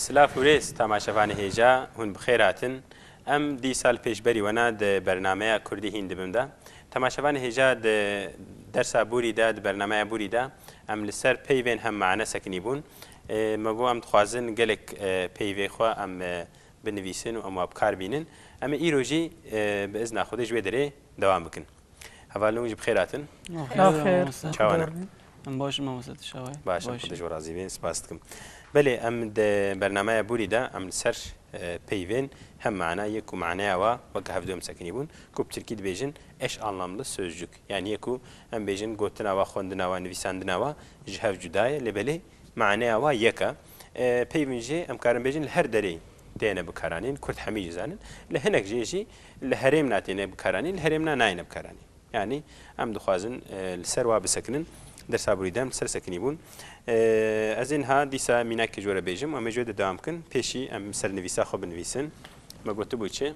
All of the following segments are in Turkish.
سلاف وريس تماشەوانی هێژا هون بخێراتن ئەم دی سال پێشبەری وەنا بەرنمەیە کوردی هین دبمدا تەماشەوانی هێژا دەرسا بووریدا بەرنمەیە بووریدا ئەم لەسەر پەیوێن هەم معنە سەکنی بوون مەگۆ ئەم دخوازن گەلێک پەیوێخوا ئەم بنویسن و ئەم بکار بینن ئەمە ئیرۆژی بەئزنا خودی ژێ دەرێ دەوام بکن هەڤالۆژی بخێراتن چاوانە ئەم باشم مامۆستا شاوای باشە خودی ڕازی بێن سپاس دکم بەێ ئەم بەرنمەیە بووریدا ئەم سەر پەیوێن هەم معنە یەک و معنایەوە وەکە هەفتۆم سەکنی بوون کو ترکی دبێژن ئەش ئاڵاملە سۆژجوک یان یەک و ئەم بێژن گوتنەوە خوێندنەوە نویساندنەوە ji hev cudayê lê belê maneya yek e peyvên jê em karin bêjin li her derê têne bikaranîn Kurd hemî jizanin li hinek jê jî li herêm natêne bikaranîn li herêm nayêne bikaranîn yanî em dixwazin li ser wa bisekinin dersa borîdem li ser sekinî bûn ez ên ha dîsa mînakê jwere bêjim em ê jwê de dewam bikin pêşî em ser nivîsa xwe binivîsin me gotibû çi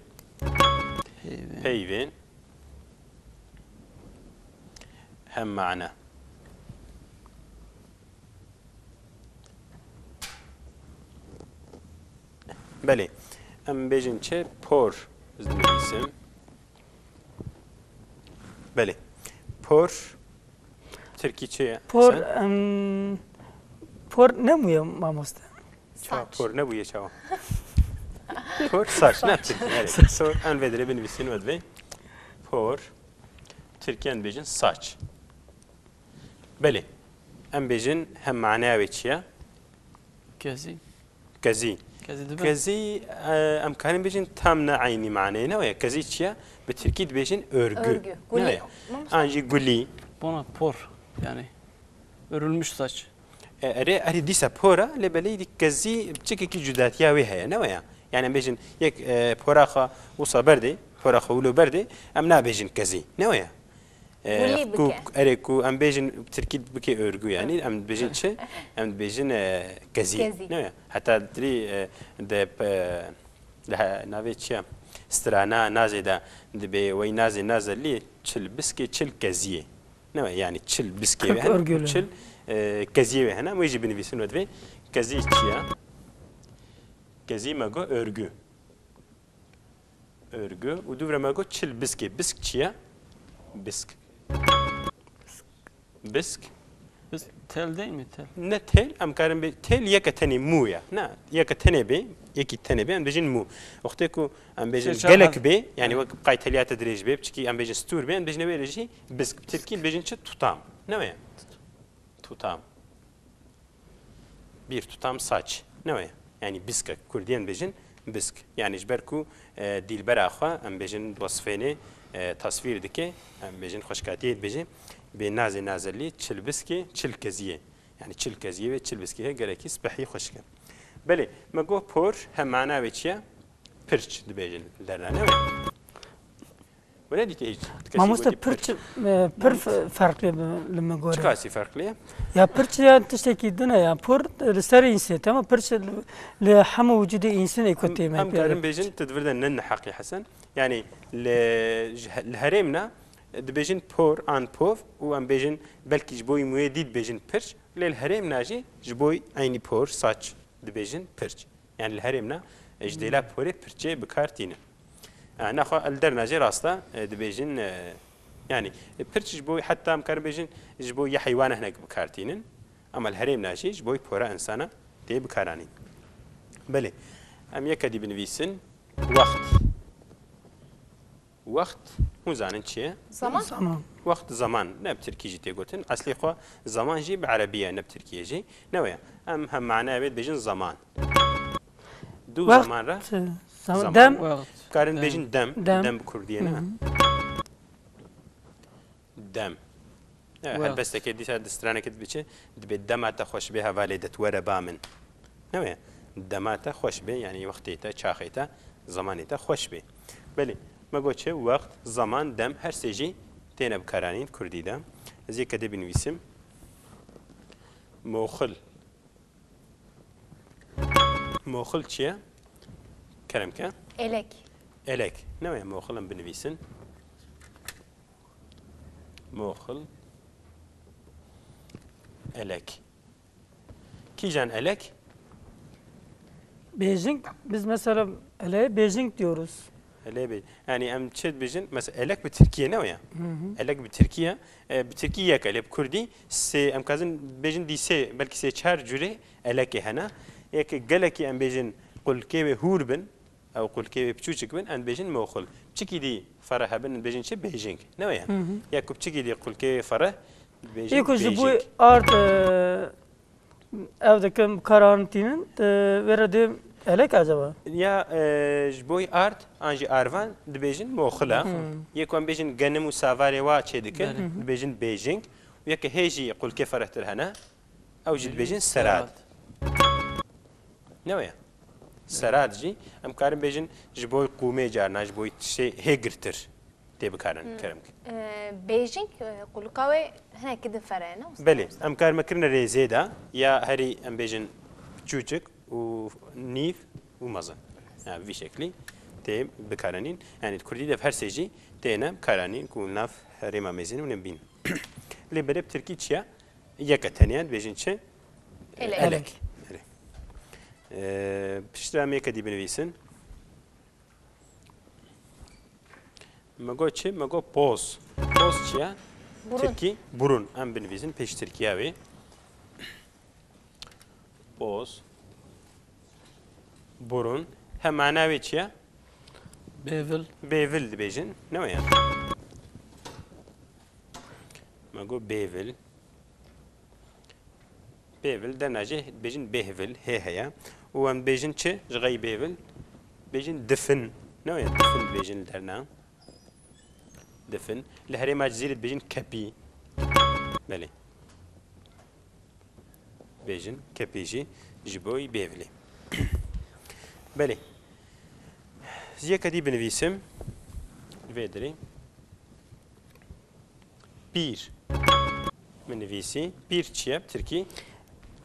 peyvên hem mane بله ام بیجن چه پر زنیسم بله پر ترکی چه پر نمویه ماموستا پر نبویه چاو پر saç ne sor an vedre benivisin vedve por Türkiye'nin bejin saç bale em bejin hem manaya ve çiya كازي كزي كزي ام كان بيجن تامنا عيني معناه ويا كزي تشيا بالتركيد بيجن örgü انجي قولي بونا بور يعني örülmüş saç اري ديسا بورا لبلي دي كزي بتشكي جدات يا ويها نويا يعني بيجن يك بوراخا وصا بردي بوراخا ولو بردي ام نا بيجن كزي نويا اريكو ام بيجن تركيد بكي örgü يعني ام بيجن شي ام بيجن كزي نويا حتى دري ده نافي تشيا استرانا نازدا دبي وي نازي نازل لي تشل بسكي تشل كزيه نويا يعني تشل بسكي تشل كزيه هنا ويجي بنفيسن ودبي كزي تشيا كزي ماغو örgü ودوفرا ماغو تشل بسكي بسك تشيا بسك بسك بس tel değil mi tel ne tel am karin be tel yeka tane mu ya na yeka tane be yeki tane be am bejin mu وقتی کو am bejin gelek be yani vak qayteliyat edrej be çünkü am bejin stur be am bejin be reji bisk Türkiye bejin çi tutam ne ya tutam bir tutam saç ne ya yani bisk Kurdiyen bejin bisk yani jberku dilber axwa am bejin vasfeni tasvir dike am bejin xoşkatiyet bejin بنازي نازلي تشلبسكي تشلكزيه يعني تشلكزيه وتشلبسكي جريكي صباحي خشكه بلي ما جو بور هم معنا ويتشيا بيرش دبيجن درنا ولا دي تيجي ما مست بيرش فرق لما جوري كاسي فرق ليه يا بيرش يا تشتكي دنا يا بور رسالة إنسان تمام بيرش لحم وجود إنسان يكتب هم كارم بيجن تدفرد نن حقي حسن يعني الهرمنا دبيجن بور ان بوف و ام بيجن بلكي جبوي مويديد بيجن بيرش للهرم ناجي جبوي عيني بور ساتش دبيجن بيرش يعني الهرمنا اجديلا بوري بيرشي بكارتين انا خو الدر ناجي راستا دبيجن يعني بيرش جبوي حتى ام كان بيجن جبوي حيوان هناك بكارتين اما الهرم ناجي جبوي بورا انسانه دي بكارانين بلي ام يكدي بنفيسن وقت مزانن چیه؟ زمان وقت زمان نب ترکی جی تگوتن اصلی خو زمان جی بعربیه نب ترکیه جی نویا هم معناه بید بجن زمان دو زمان را دم کارن بجن دم بکردیه نه دم هلبسته که دیسا دسترانه کد بچه دبی دمات خوش به حوالی دتوره بامن نویا دمات خوش به یعنی وقتی تا چاخی تا زمانی تا خوش به بله ما چه وقت زمان دم هر سجی تینه بکارانین کردی دم از یک کده بنویسم موخل چیه؟ کرم که؟ الک نه موخلم بنویسن موخل الک کی جان الک؟ Beijing, biz mesela hele Beijing diyoruz. Hele be. Yani em çet bejin mesela elek bir Türkiye ne o ya? Elek bir Türkiye. Bir Türkiye yak elek Kurdi. Se em kazın bejin dise belki se çar cüre elek hena. Yak geleki em bejin kulke ve hurbin. Ev kulke ve küçük bin en bejin muğul. Çiki di farah bin bejin çe Beijing. Ne o ya? Ya kup çiki di kulke farah bejin İlk önce bu Beijing. art evdeki karantinin verdiği elek acaba? Ya boy art anji arvan dibêjin moxila yekom bêjin genim û savarê wa çê dikin dibêjin Beijing û yekê hêjî qulkê ferehtir hene ew jî dibêjin Serad ne ya Serad jî em karin bêjin ji bo qûmê carna ji bo tişê hê girtir tê bikarin kerim Beijing kulkawe hene kidi ferene. belê em kar mekirin rêzê de ya herî em bêjin çûçik û nîv û mezin yani vî şeklî tê bikaranîn yani Kurdî de her sêjî têne karanîn ku nav herêma mêzîn û nebîn lê berê Tirkî çiya yeke tenê dibêjin çi Elek. piştre em yeke dî binivîsin me got çi me got poz poz çiya Tirkî burun em binivîsin pêş Tirkiya wê poz burun hem mana wê çi ye Bevil. bêvil dibêjin ne ya me got bêvil bêvil dernacê dibêjin bêhvil hê heye û em dibêjin çi ji xey bêvil dibêjin difin ne ya difin dibêjin li derna difin li herêma Cizîrê dibêjin kepî belê dibêjin kepî jî ji bo bêvilê belê yeke dî binivîsim vê dirê pîr binivîsî pîr çi ye Tirkî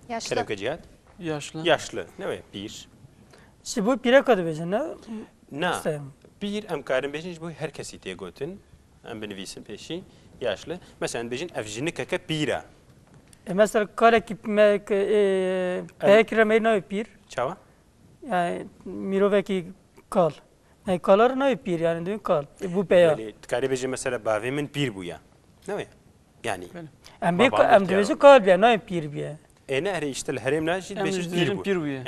Yaşlı. kelebke cihat Yaşlı. yaşlı ne ya pîr İşte bu pire kadı Beijing ne? na İsteyim. pîr em karin bêjin ji bo her kesî tê gotin em binivîsin pêşî yaşlı mesela bêjin ev jinikeke pîr e Mesela kale ki pekre ne pir? çawa Yani miroveki kal. Yani kalar ne pir yani diyor kal. Bu peya. belê dikarî bêjin mesela bavê min pîr bûye ne ya yani Em bir Babam em ihtiyar. diyor kal bir ne pir bir. e ne herî işte li herêmna jî Em dibêjin ji pîr dibêjin bû pîr bûye.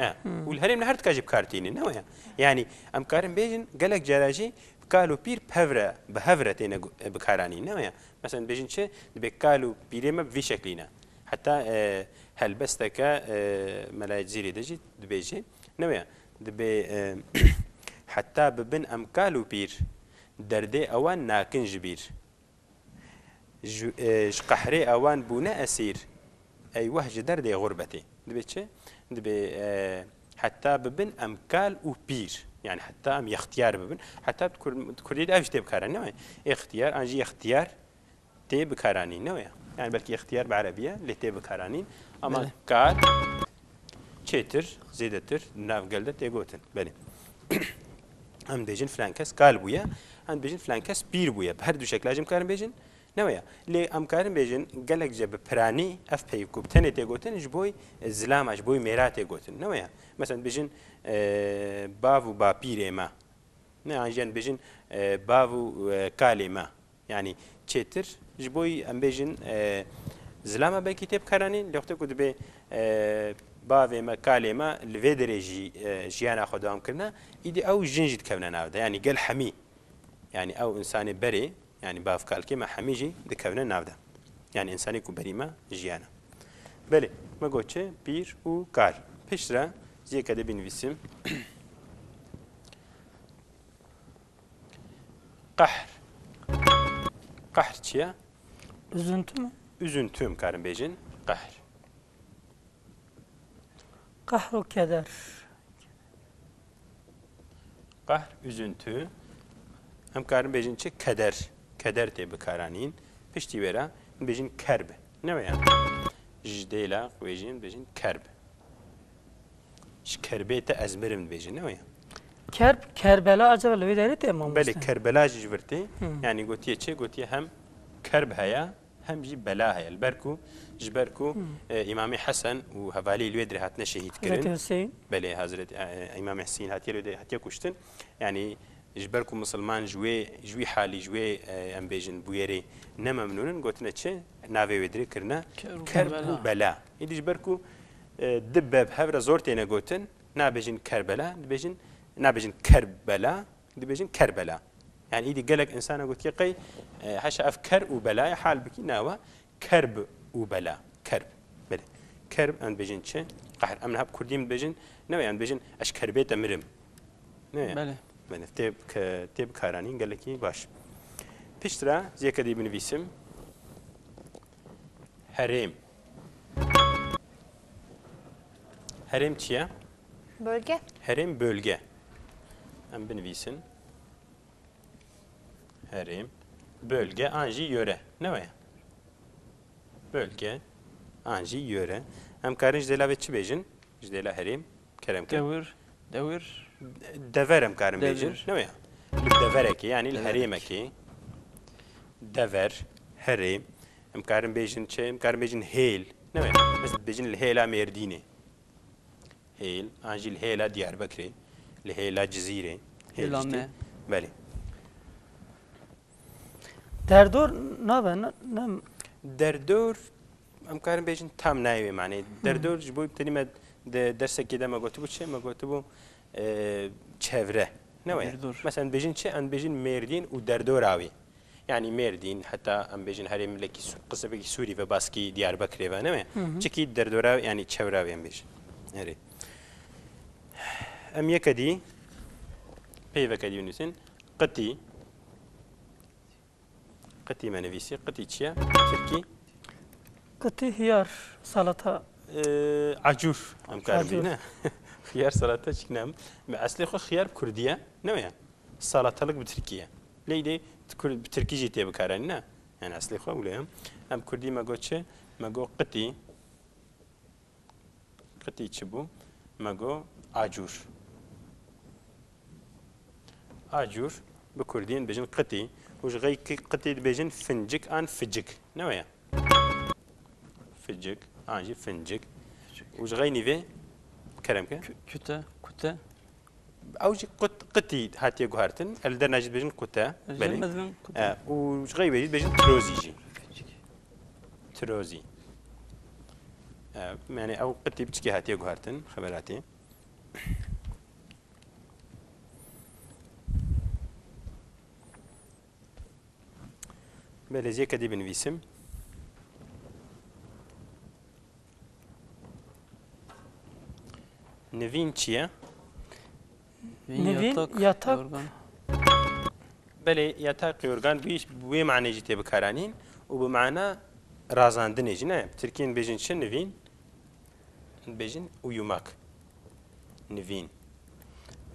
û li herêmna her tika jî bikartînin ne ya yani em karin bêjin gelek cara jî kal û pîr pevre bi hevre têne bikaranîn ne ya mesela bêjin çi dibê kal û pîrê me vî şeklî ne heta helbesteke melayê Cizîrê de jî dibêjî ne ya dibê heta bibin em kal û pîr derdê ewan nakin ji bîr ji qehrê ewan bûne esîr eyvah ji derdê gurbetê dibê çi dibê heta bibin em kal û pîr yani heta em yextiyar bibin heta Kurdî de ev jî tê bikaranîn ne ixtiyar an jî ixtiyar tê bikaranîn ne ya yani belki ixtiyar bi Erebiye lê tê bikaranîn ama kal çêtir zêdetir navgel de tê gotin belê em dêjin filan kes kal bûye em dibêjin filan kes pîr bûye bi her du şekla jî em karin bêjin ne ya lê em karin bêjin gelek je bi piranî ev peyk tenê tê gotin ji bo zilama ji bo mêra tê gotin ne ya mesela bêjin bav û bapîrê me ne an jî bêjin bav û kalê me yani çêtir ji bo em bêjin zilama belkî tê bikaranîn lê wextê ku dibê bavê me kalê me li vê derê jî jiyana xwe dewam kirine îdî ew jin jî dikevne nav de yani gel hemî yani ew insanê berê yani bav kalkê me hemî jî dikevne nav de yani insanê ku berî me jiyana belê me got çi pîr û kal piştre ziyeke de binivîsim qahr qahr çi ye Üzüntü mü? üzüntü em karin bêjin qahr Kahru keder. qahr üzüntü em karin bêjin çi keder keder tê bikaranîn piştî wê re bêjin kerb ne ya ji dêla wê jî bêjin kerb ji kerbê te ez mirim dibêjin ne ya Kerbela acaba le deri te mam. belê kerbela jî ji vir tê yani gotiye çi gotiye hem kerb heye هم جي بلاها البركو جبركو إمام حسن وهفالي الويدري هاتنا شهيد حضرت كرن حسين بله حضرت إمام حسين هاتي الويدري هاتي كشتن يعني جبركو مسلمان جوي حالي جوي أم بيجن بويري نما منونن قلتنا شيء نافي ويدري كرنا كرب بلا يدي جبركو دبب هفر زورتينا قلتن نابجن كربلا نابجن كربلا دبجن كربلا يعني إيدي قالك إنسان قلت يقي حاشا أفكر وبلا حال بكي ناوى كرب وبلا كرب بلا كرب أن بجن شيء قهر أمن هب كردين بجن نوع يعني بجن أشكر بيت أمرم بله من تيب كارانين قال لك باش بيشترى زي كدي بنفيسم هرم هرم چیه؟ Bölge. هرم bölge. Em binivîsin. Herem. Bölge anji yöre. Ne var? Bölge anji yöre. Em karin jidela ve çi bejin? Jidela herem. Kerem ke. دور Dever em karin Dever. bejin. Ne var? Devereki yani heremeki. Dever, herem. Em karin bejin çe, em karin bejin heyl. Ne var? Mesela bejin heyla merdine. هيل أنجي الهيلة ديار بكري الهيلة جزيرة هيلامة. بله دردور نابه نم دردور أم كارم بيجن تام نايوي معني دردور جبوي بتني درس كده ما قلت بو شيء ما قلت بو çevre ne var mesela bejin şey an bejin merdin u derdor avi yani merdin hatta an bejin harimleki kısabeki Suri ve Baski Diyarbakır ve ne mi çünkü derdor avi yani çevre avi an bejin evet أم يكدي بيفك ديونسين قتي ما نفيسي قتي تشيا تركي قطي هيار سلطة عجور أم كاربينا خيار سلطة شكنام أصلي خو خيار كردية نويا سلطة لك بتركيا ليدي بتركي جيتي بكارنا يعني أصلي خو ولا أم كردي ما قلتش ما قو قتي تشبو ما قو عجور عجور بكردين بيجن قتي وش غي قتي بيجن فنجك ان فجك نويا فجك انجي فنجك وش غي نيفي كلامك كتا اوجي قتي هاتي جوهرتن الدر نجد بيجن كتا بلي وش غي بيجن تروزي جي تروزي يعني او قتي بتشكي هاتي جوهرتن خبراتي بلزيه كدي بنفيسم نفين چیه؟ نوین yatak بله yatak yorgan bu معنی جیته بکارانین و به معنی رازاندن جی نه ترکین بیجن چه نوین بیجن uyumak نوین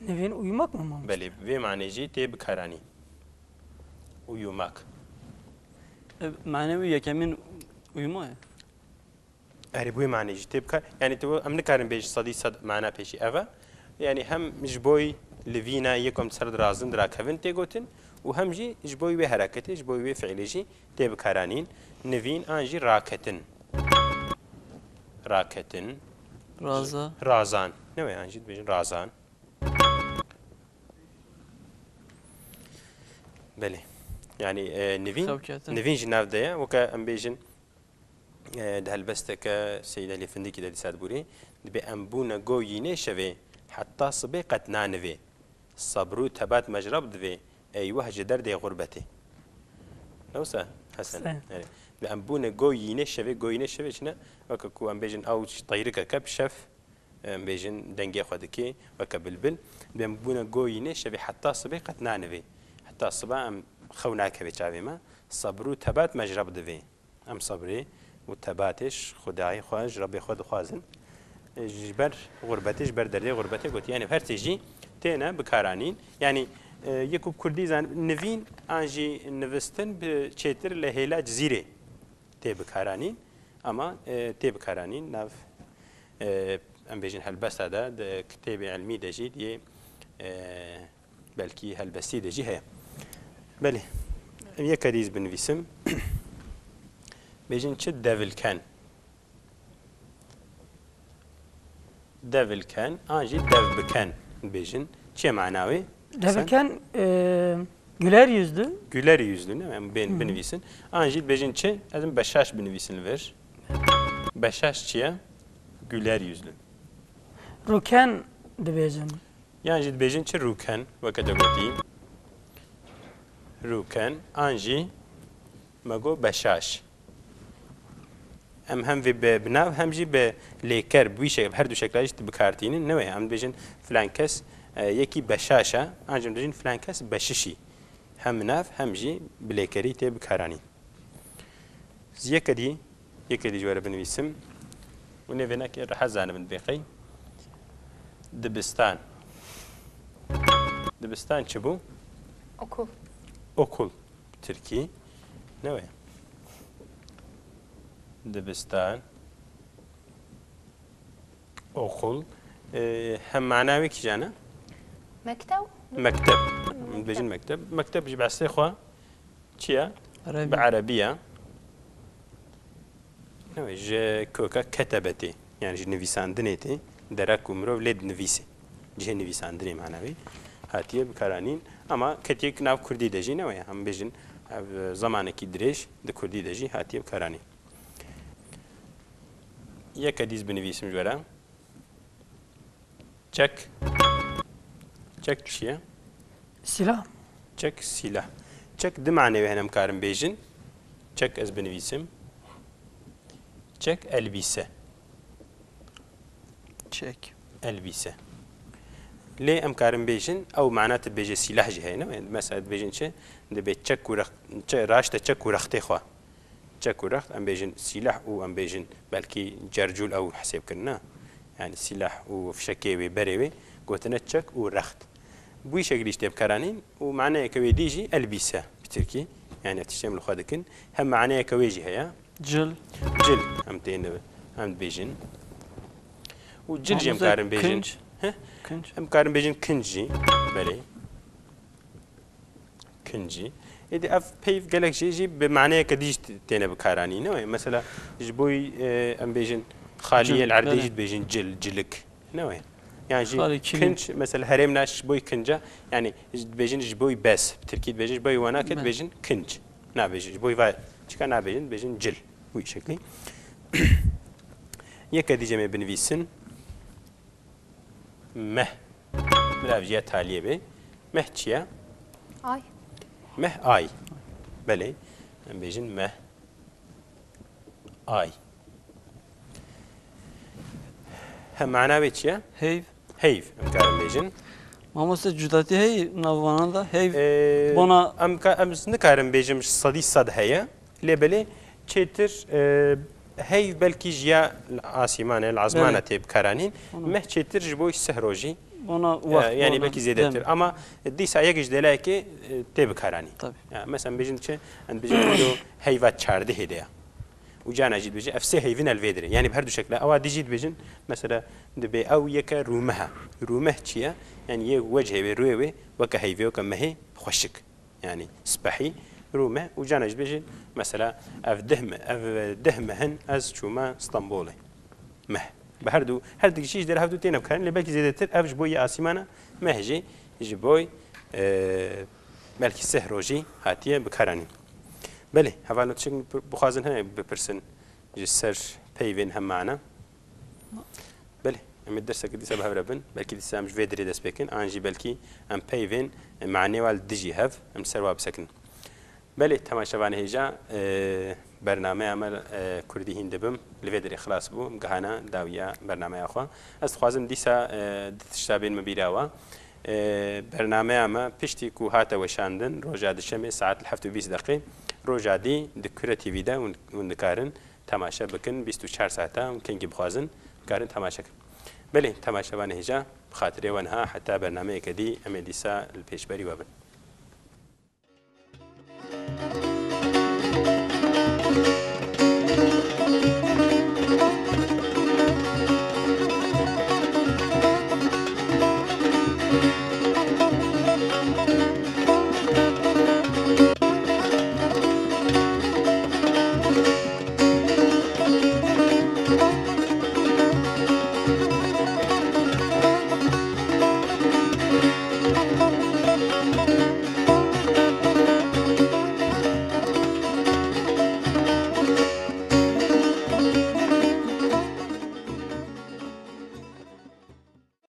نوین uyumak mı mı? بله bu معنی جیته بکارانین uyumak معنوي كمان ويما أهري بوي معنى جتيب كار يعني تو أمن كارن بيج صدي صد معنى بيشي أفا يعني هم مش بوي لفينا يكم سرد رازن درا كفن تيجوتن وهم جي جبوي بحركته جبوي بفعلجي تيب كارانين نفين أنجي راكتن راكتن رازان نوي أنجي بيجن رازان بله يعني نفين جناف ديا وكا أم بيجن ده هالبستك سيدة اللي فندق ده لسات بوري دبي أمبونا جوينه شوي حتى صبي قد نانفي صبرو تبات مجرب دبي أيوه جدر دي غربته نوسا حسن يعني بأمبونا جوينه شوي شنا وكا أم بيجن أو طيرك كب شف أم بيجن دنجي خدكي وكا بلبل بأمبونا جوينه شوي حتى صبي قد نانفي حتى صبا أم خوناك بيتشافي ما صبرو تبات مجرب دبي أم صبري وتباتش خداعي خواج ربي خود خوازن جبر غربتي جبر دردي غربتي قلت يعني بهر تيجي تينا بكارانين يعني يكوب كردي زان نفين انجي نفستن بشيتر لهيلا جزيره تي بكارانين اما تي بكارانين ناف ام بيجن هالبس هذا كتاب علمي دجي دي بلكي هالبسي دجي هي بله يكاديز بنفيسم بيجن چه devil can devil can anji dev biken bejin çe manavi Devken güler yüzlü. güler yüzlü ne yani ben benivisin anji bejin çe azim beşaş benivisin ver beşaş çiye güler yüzlü Ruken dibêjin. yani bejin çe ruken vakit agoti ruken anji mago beşaş hem ve binav hem jî be lêker bu şekil her du şekilde işte bikartînin ne hem bejin filan kes yekî beşaşa ancak bejin filan kes beşişî hem nav hem jî bilêkerî tê bikaranîn yekadî jware binivîsim û nevênekê rehet zanibin bêqey dibistan dibistan çi bû okul. okul Tirkî ne we dibistan okul hem manavi ki jana مكتب mektep bejin mektep ji behsê xwe çiye Arabi. بعربية ji koka ketebetê yani ji nivîsandinê tê derek û mirov lê dinivîse cihê nivîsandinê manavî hatiye bikaranîn ama ketiyek nav Kurdî de jî ne we hem bêjin ev zamanekî dirêj di Kurdî de jî hatiye bikaranîn yek dîz binivîsim ji were çek çek çiye Silah. çek silah çek di manevê henem karim bêjin çek ez binivîsim çek elbise Çek. elbise lê em karim bêjin ew mana tu bêje silah jî heye ne mesela dibêjin çi dibê çek û raşte çek û rextê xwe çek û rext em bêjin silah û em bêjin belkî cercûl ew hesêbkirina yani silah û fişekê wê berê wê gotine çek û rext bu şekilde işte bikaranîn û manayeke wê dî jî elbise bi Tirkî yani tiştêm li xwe dikin hem manayeke wê jî heye Cil. cil em tên em dibêjin û cil jî em karin bêjin Kınç. Kınç. em karin bêjin kinc jî belê kinc jî êdî ev peyv gelek jî bi manayeke dî têne bikaranîn ne we mesela ji bo em bêjin xaliyê Cil, erdê belê. jî dibêjin cil cilik ne we yani jî Xalî, kilî. kinc mesela herêm na ji bo kinca yani dibêjin ji bo bes bi Tirkî dibêjin ji bo wana Ben. ket dibêjin kinc nabêjin ji bo va çika nabêjin dibêjin cil bu şeklî yek dîcemê binivîsin meh mirav jiya taliyê bê meh çiye ay meh ay belê em bêjin meh ay hem mana wê çi ye Heyv. heyv em karin bêjin Mamoste cudati hey navana da heyv. Ee, Bona em nikarim bêjim sadî sad heye lê belê çêtir heyv belkî jiya asîmanê li azmana tê bikaranîn meh çêtir ji bo sehrojî ona vakt. yani belki zêdetir ama dîsa yek ji delekê tê bikaranîn Tabii. mesela bêjin çi em bêjin heyva çardehê de ye û cana jî dibêje ev sê heyvin elvêdirê yani her du şekle ewa dî jî dibêjin mesela dibê ew yeke rûmeha rûmeh çi ye yani yê wecihê wê rûyê wê weke heyvê weke mehê xweşik yani spehî rûmeh û cana jî dibêjin mesela ev deh mehin ez çûme Stenbolê meh bi her du kişî ji derê hev du têne bikarin lê belkî zêdetir ev ji bo yê asîmana meh jî ji bo belkî seh rojî hatiye bikaranîn belê hevalên tişek bixwazin hene bipirsin ji ser peyvên hem mana belê em ê dersekê dîsa bi hev re bin belkî dîsa em ji vê derê dest pêkin an jî belkî em peyvên manê wal dijî hev em ser wa bisekin belê temaşevanê hêja bernameya me Kurdî hîn dibim li vê derê xilas bû em gihana dawiya bernameya xwe ez dixwazim dîsa di tiştabên me bîrawa bernameya me piştî ku hate weşandin roja dişemê saet 7:20 deqê roja dî di Kure TV'de hûn dikarin temaşe bikin 24 saeta hûn kengî bixwazin dikarin temaşekin belê temaşevanê hêja bi xatirê we niha heta bernameyeke dî em ê dîsa li pêşberî we bin